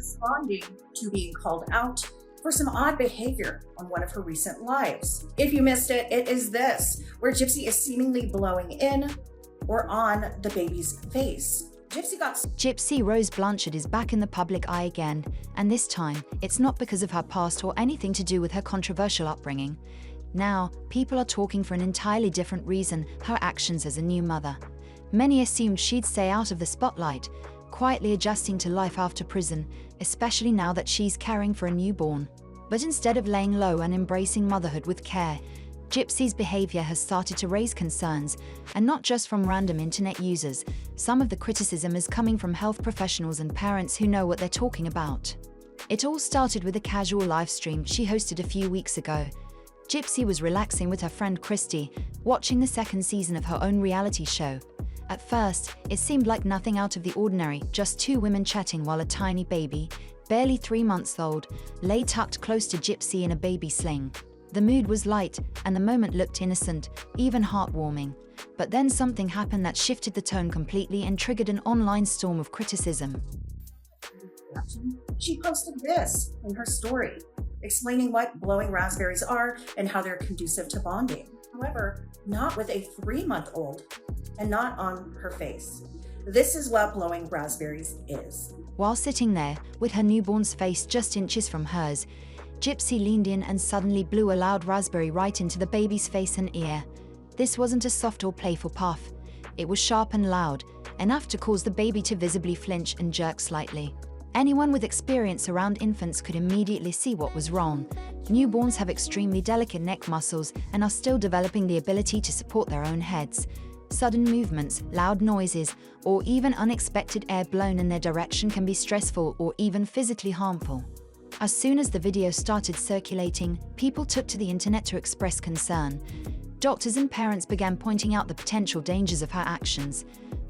responding to being called out for some odd behavior on one of her recent lives. If you missed it, it is this, where Gypsy is seemingly blowing in or on the baby's face. Gypsy Rose Blanchard is back in the public eye again, and this time, it's not because of her past or anything to do with her controversial upbringing. Now, people are talking for an entirely different reason: her actions as a new mother. Many assumed she'd stay out of the spotlight, quietly adjusting to life after prison, especially now that she's caring for a newborn. But instead of laying low and embracing motherhood with care, Gypsy's behavior has started to raise concerns, and not just from random internet users. Some of the criticism is coming from health professionals and parents who know what they're talking about. It all started with a casual live stream she hosted a few weeks ago. Gypsy was relaxing with her friend Christy, watching the second season of her own reality show. At first, it seemed like nothing out of the ordinary, just two women chatting while a tiny baby, barely 3 months old, lay tucked close to Gypsy in a baby sling. The mood was light, and the moment looked innocent, even heartwarming. But then something happened that shifted the tone completely and triggered an online storm of criticism. She posted this in her story, explaining what blowing raspberries are and how they're conducive to bonding. However, not with a 3-month-old and not on her face. This is what blowing raspberries is. While sitting there, with her newborn's face just inches from hers, Gypsy leaned in and suddenly blew a loud raspberry right into the baby's face and ear. This wasn't a soft or playful puff. It was sharp and loud, enough to cause the baby to visibly flinch and jerk slightly. Anyone with experience around infants could immediately see what was wrong. Newborns have extremely delicate neck muscles and are still developing the ability to support their own heads. Sudden movements, loud noises, or even unexpected air blown in their direction can be stressful or even physically harmful. As soon as the video started circulating, people took to the internet to express concern. Doctors and parents began pointing out the potential dangers of her actions.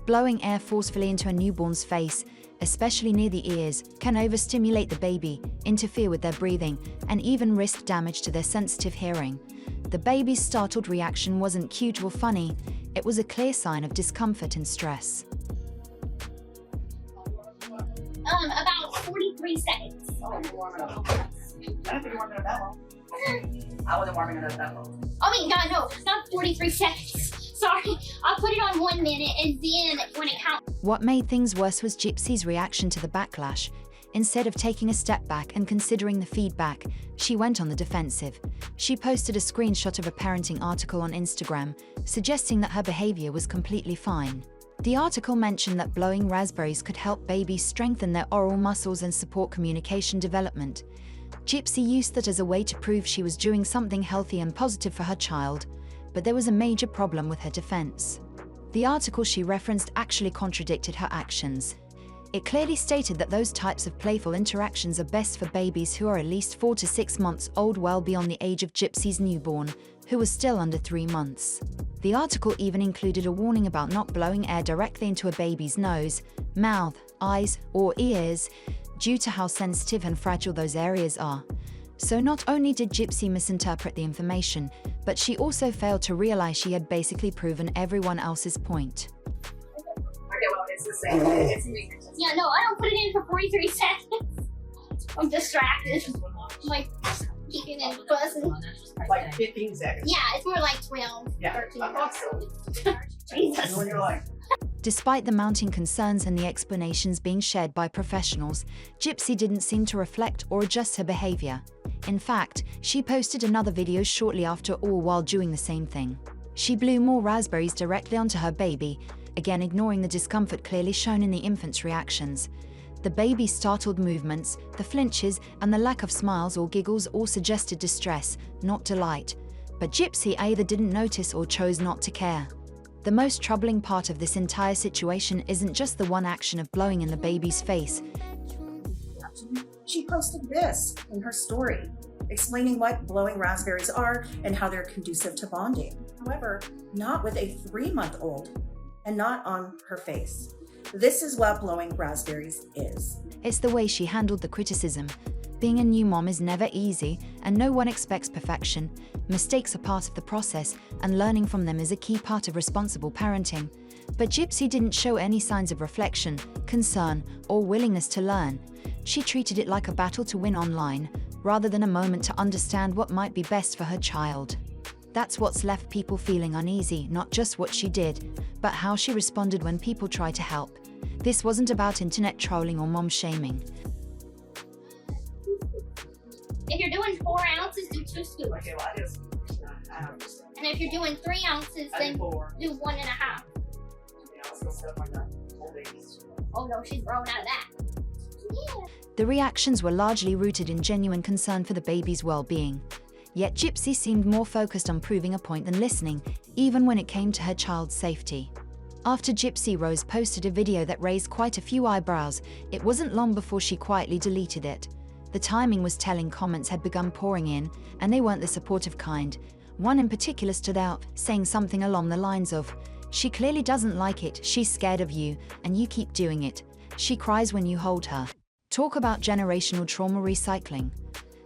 Blowing air forcefully into a newborn's face, especially near the ears, can overstimulate the baby, interfere with their breathing, and even risk damage to their sensitive hearing. The baby's startled reaction wasn't cute or funny. It was a clear sign of discomfort and stress. About 43 seconds. Oh, you're warming up. I don't think you're warming up that long. I wasn't warming it up that long. I mean, God, no, not 43 seconds. Sorry, I put it on 1 minute, and then when it counts. What made things worse was Gypsy's reaction to the backlash. Instead of taking a step back and considering the feedback, she went on the defensive. She posted a screenshot of a parenting article on Instagram, suggesting that her behavior was completely fine. The article mentioned that blowing raspberries could help babies strengthen their oral muscles and support communication development. Gypsy used that as a way to prove she was doing something healthy and positive for her child, but there was a major problem with her defense. The article she referenced actually contradicted her actions. It clearly stated that those types of playful interactions are best for babies who are at least 4 to 6 months old, well beyond the age of Gypsy's newborn, who was still under 3 months. The article even included a warning about not blowing air directly into a baby's nose, mouth, eyes, or ears, due to how sensitive and fragile those areas are. So not only did Gypsy misinterpret the information, but she also failed to realize she had basically proven everyone else's point. Okay, well, it's the same. It's me. Yeah, no, I don't put it in for 43 seconds. I'm distracted. I'm like, kicking and buzzing. Like 15 seconds. Yeah, it's more like 12, Yeah, 13. I thought so. Jesus. When you're like, Despite the mounting concerns and the explanations being shared by professionals, Gypsy didn't seem to reflect or adjust her behavior. In fact, she posted another video shortly after, all while doing the same thing. She blew more raspberries directly onto her baby, again ignoring the discomfort clearly shown in the infant's reactions. The baby's startled movements, the flinches, and the lack of smiles or giggles all suggested distress, not delight. But Gypsy either didn't notice or chose not to care. The most troubling part of this entire situation isn't just the one action of blowing in the baby's face. she posted this in her story, explaining what blowing raspberries are and how they're conducive to bonding. However, not with a 3-month-old and not on her face. This is what blowing raspberries is. It's the way she handled the criticism. Being a new mom is never easy, and no one expects perfection. Mistakes are part of the process, and learning from them is a key part of responsible parenting. But Gypsy didn't show any signs of reflection, concern, or willingness to learn. She treated it like a battle to win online, rather than a moment to understand what might be best for her child. That's what's left people feeling uneasy, not just what she did, but how she responded when people tried to help. This wasn't about internet trolling or mom shaming. If you're doing 4 ounces, do 2 scoops. Okay, well, I just, I don't understand. And if you're doing 3 ounces, I then did 4. do 1.5. Yeah, let's go step like that. Old babies. Oh no, she's growing out of that. Yeah. The reactions were largely rooted in genuine concern for the baby's well-being. Yet Gypsy seemed more focused on proving a point than listening, even when it came to her child's safety. After Gypsy Rose posted a video that raised quite a few eyebrows, it wasn't long before she quietly deleted it. The timing was telling. Comments had begun pouring in, and they weren't the supportive kind. One in particular stood out, saying something along the lines of, "She clearly doesn't like it, she's scared of you, and you keep doing it. She cries when you hold her." Talk about generational trauma recycling.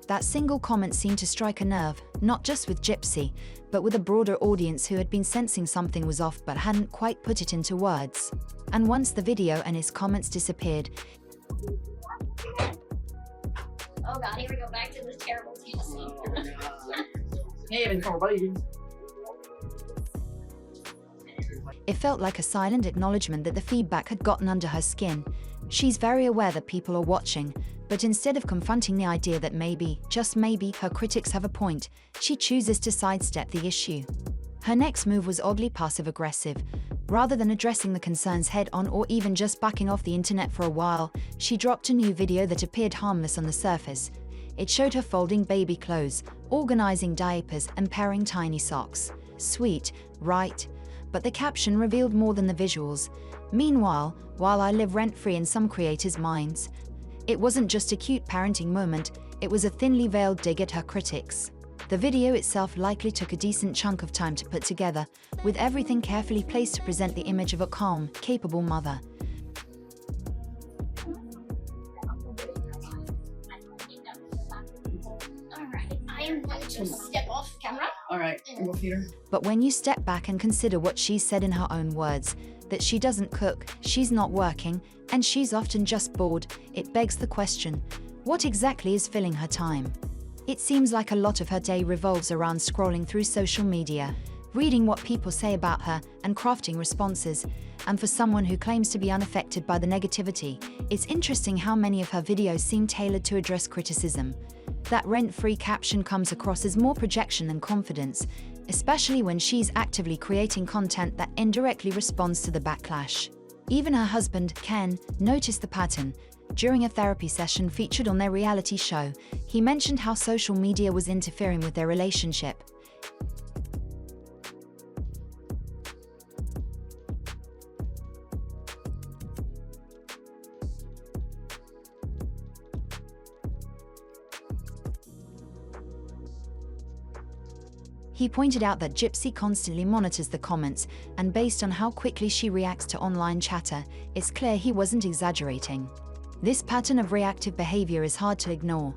That single comment seemed to strike a nerve, not just with Gypsy, but with a broader audience who had been sensing something was off but hadn't quite put it into words. And once the video and his comments disappeared, Oh god, here we go back to this terrible Tennessee. Oh, God. Hey, even for babies. it felt like a silent acknowledgement that the feedback had gotten under her skin. She's very aware that people are watching, but instead of confronting the idea that maybe, just maybe, her critics have a point, she chooses to sidestep the issue. Her next move was oddly passive-aggressive. Rather than addressing the concerns head-on or even just backing off the internet for a while, she dropped a new video that appeared harmless on the surface. It showed her folding baby clothes, organizing diapers, and pairing tiny socks. Sweet, right? But the caption revealed more than the visuals. Meanwhile, while I live rent-free in some creators' minds, it wasn't just a cute parenting moment, it was a thinly veiled dig at her critics. The video itself likely took a decent chunk of time to put together, with everything carefully placed to present the image of a calm, capable mother. Alright, I am going to step off camera. Alright, we'll feed her. But when you step back and consider what she's said in her own words, that she doesn't cook, she's not working, and she's often just bored, it begs the question, what exactly is filling her time? It seems like a lot of her day revolves around scrolling through social media, reading what people say about her, and crafting responses. And for someone who claims to be unaffected by the negativity, it's interesting how many of her videos seem tailored to address criticism. That rent-free caption comes across as more projection than confidence, especially when she's actively creating content that indirectly responds to the backlash. Even her husband, Ken, noticed the pattern. During a therapy session featured on their reality show, he mentioned how social media was interfering with their relationship. He pointed out that Gypsy constantly monitors the comments, and based on how quickly she reacts to online chatter, it's clear he wasn't exaggerating. This pattern of reactive behavior is hard to ignore.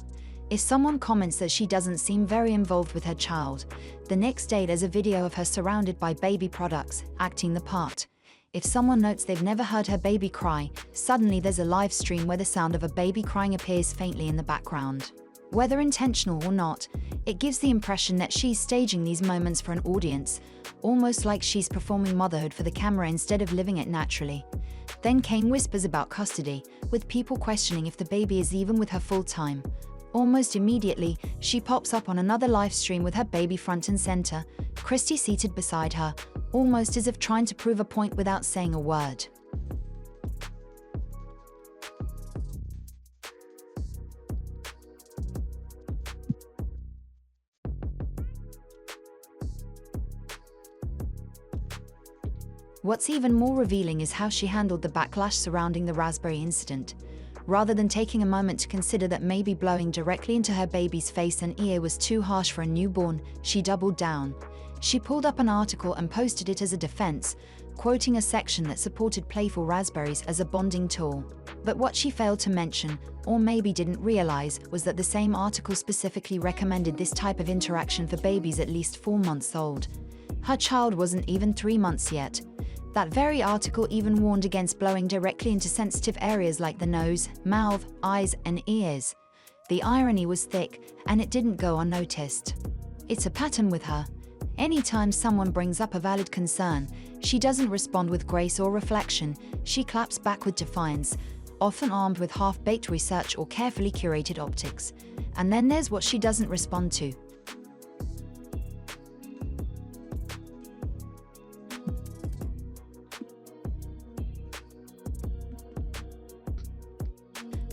If someone comments that she doesn't seem very involved with her child, the next day there's a video of her surrounded by baby products, acting the part. If someone notes they've never heard her baby cry, suddenly there's a live stream where the sound of a baby crying appears faintly in the background. Whether intentional or not, it gives the impression that she's staging these moments for an audience, almost like she's performing motherhood for the camera instead of living it naturally. Then came whispers about custody, with people questioning if the baby is even with her full-time. Almost immediately, she pops up on another live stream with her baby front and center, Christy seated beside her, almost as if trying to prove a point without saying a word. What's even more revealing is how she handled the backlash surrounding the raspberry incident. Rather than taking a moment to consider that maybe blowing directly into her baby's face and ear was too harsh for a newborn, she doubled down. She pulled up an article and posted it as a defense, quoting a section that supported playful raspberries as a bonding tool. But what she failed to mention, or maybe didn't realize, was that the same article specifically recommended this type of interaction for babies at least 4 months old. Her child wasn't even 3 months yet. That very article even warned against blowing directly into sensitive areas like the nose, mouth, eyes, and ears. The irony was thick, and it didn't go unnoticed. It's a pattern with her. Anytime someone brings up a valid concern, she doesn't respond with grace or reflection. She claps back with defiance, often armed with half-baked research or carefully curated optics. And then there's what she doesn't respond to.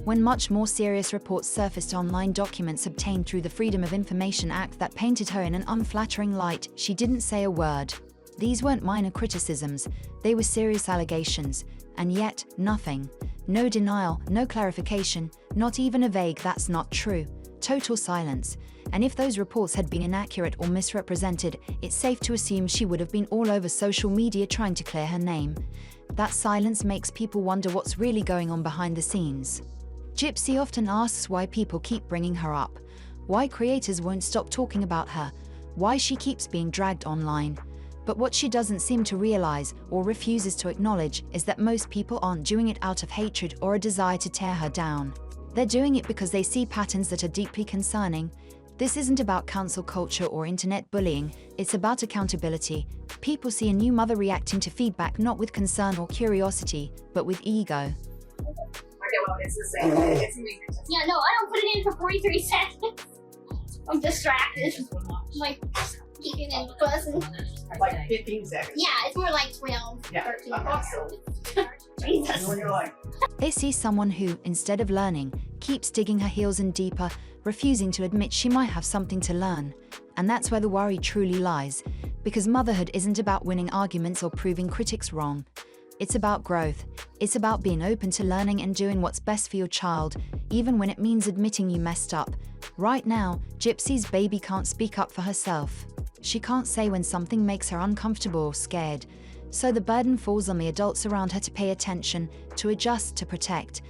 When much more serious reports surfaced online, documents obtained through the Freedom of Information Act that painted her in an unflattering light, she didn't say a word. These weren't minor criticisms, they were serious allegations, and yet, nothing. No denial, no clarification, not even a vague "that's not true." Total silence. And if those reports had been inaccurate or misrepresented, it's safe to assume she would have been all over social media trying to clear her name. That silence makes people wonder what's really going on behind the scenes. Gypsy often asks why people keep bringing her up, why creators won't stop talking about her, why she keeps being dragged online. But what she doesn't seem to realize, or refuses to acknowledge, is that most people aren't doing it out of hatred or a desire to tear her down. They're doing it because they see patterns that are deeply concerning. This isn't about cancel culture or internet bullying, it's about accountability. People see a new mother reacting to feedback not with concern or curiosity, but with ego. Well, it's the same. It's amazing. Yeah, no, I don't put it in for 43 seconds. I'm distracted. I'm like kicking and buzzing. Like 15 seconds. Yeah, it's more like 12, Yeah. 13. Okay. Jesus. When you're like, They see someone who, instead of learning, keeps digging her heels in deeper, refusing to admit she might have something to learn. And that's where the worry truly lies, because motherhood isn't about winning arguments or proving critics wrong. It's about growth. It's about being open to learning and doing what's best for your child, even when it means admitting you messed up. Right now, Gypsy's baby can't speak up for herself. She can't say when something makes her uncomfortable or scared. So the burden falls on the adults around her to pay attention, to adjust, to protect.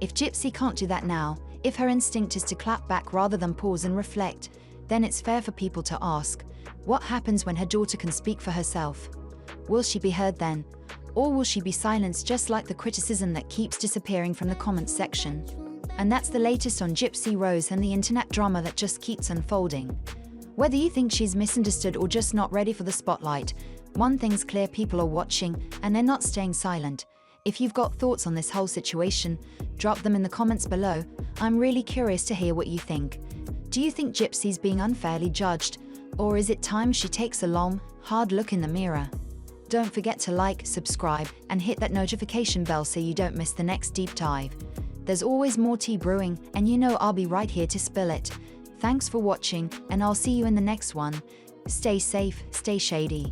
If Gypsy can't do that now, if her instinct is to clap back rather than pause and reflect, then it's fair for people to ask, what happens when her daughter can speak for herself? Will she be heard then? Or will she be silenced, just like the criticism that keeps disappearing from the comments section? And that's the latest on Gypsy Rose and the internet drama that just keeps unfolding. Whether you think she's misunderstood or just not ready for the spotlight, one thing's clear: people are watching, and they're not staying silent. If you've got thoughts on this whole situation, drop them in the comments below. I'm really curious to hear what you think. Do you think Gypsy's being unfairly judged? Or is it time she takes a long, hard look in the mirror? Don't forget to like, subscribe, and hit that notification bell so you don't miss the next deep dive. There's always more tea brewing, and you know I'll be right here to spill it. Thanks for watching, and I'll see you in the next one. Stay safe, stay shady.